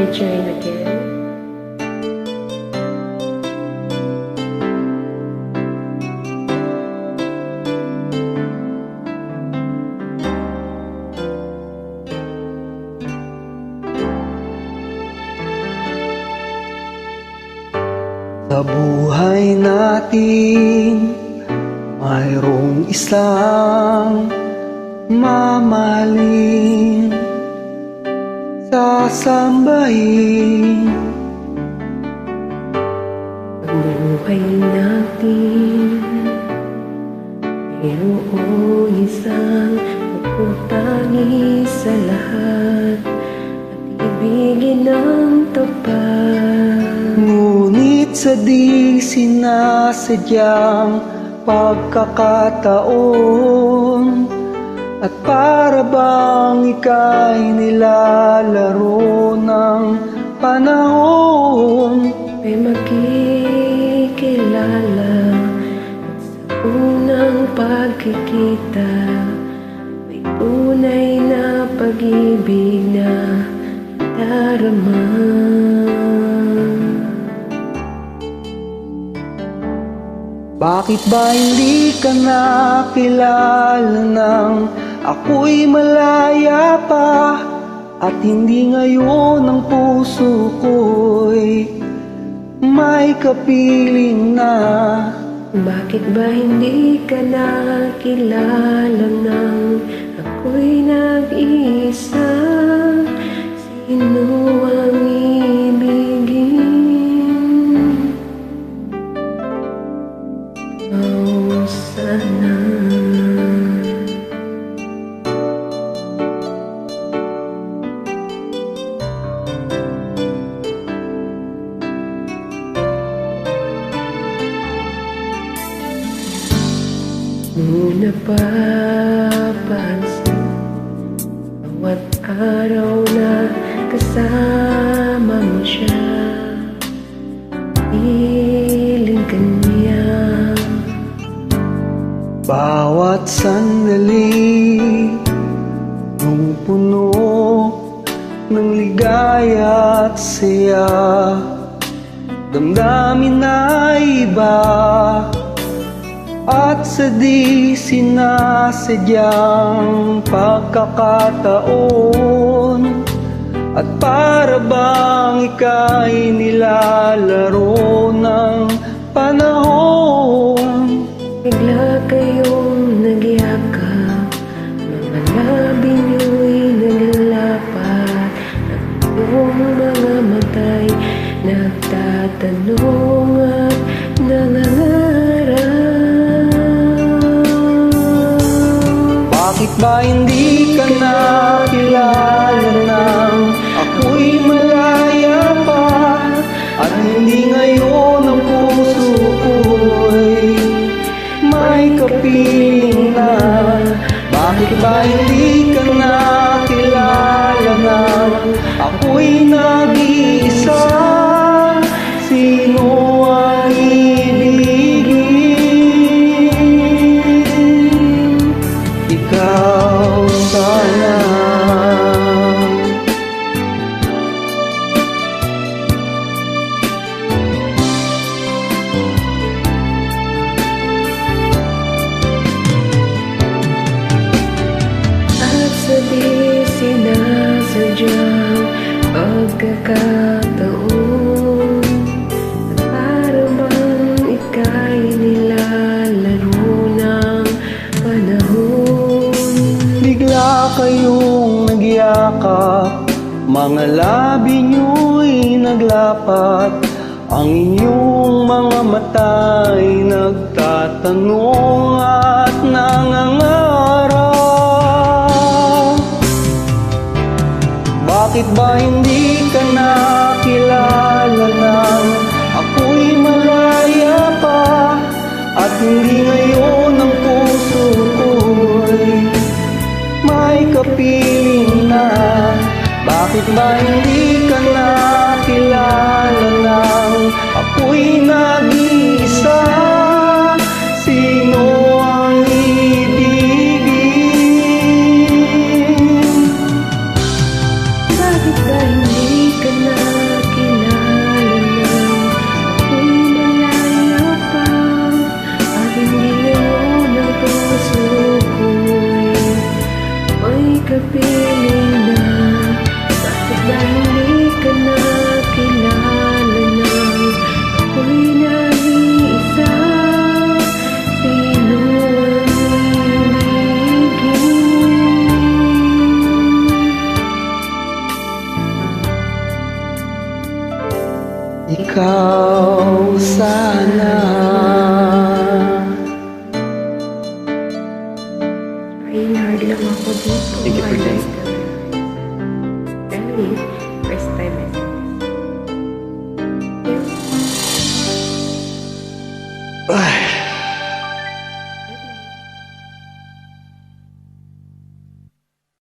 featuring again. Sa buhay natin, mayroong isang mamahalin, sasambahin. Sa buhay natin, mayroong isang magputangi sa lahat at ibigin ng tapat. Ngunit sa di sinasadyang pagkakataon, at para bang ika'y nilalaro ng panahon, May makikilala at sa unang pagkikita, may tunay na pag-ibig na darama. bakit ba hindi ka nakilala nang ako'y malaya pa, at hindi ngayon ang puso ko'y may kapiling na? Bakit ba hindi ka nakilala nang ako'y nag-iisa? Sino ang ibigin? Oh, sana napapansin bawat araw na kasama mo siya, piling ka niya. Bawat sandali nung puno ng ligaya at saya, damdamin na iba, at sa di sinasadyang pagkakataon, at para bang ika'y nilalaro ng panahon, Bigla kayong nagyakap, mga labi niyo'y naglapat, at iyong mga mata'y nagtatanong at nangangarap. bakit ba hindi ka nakilala nang ako'y malaya pa, at hindi ngayon ang puso ko'y may kapiling na? Bakit ba hindi ka nakilala nang ako'y nag-iisa? Sino ang ibigin? Ikaw sana. At sa di sinasadyang pagkakataon, at para bang ika'y nilalaro ng panahon, Bigla kayong nagyakap, mga labi nyo'y naglapat, ang inyong mga mata'y nagtatanong at nangangarap. Bakit ba hindi ka nakilala nang ako'y malaya pa, at hindi ngayon ang puso ko'y may kapiling na? Bakit ba hindi ka na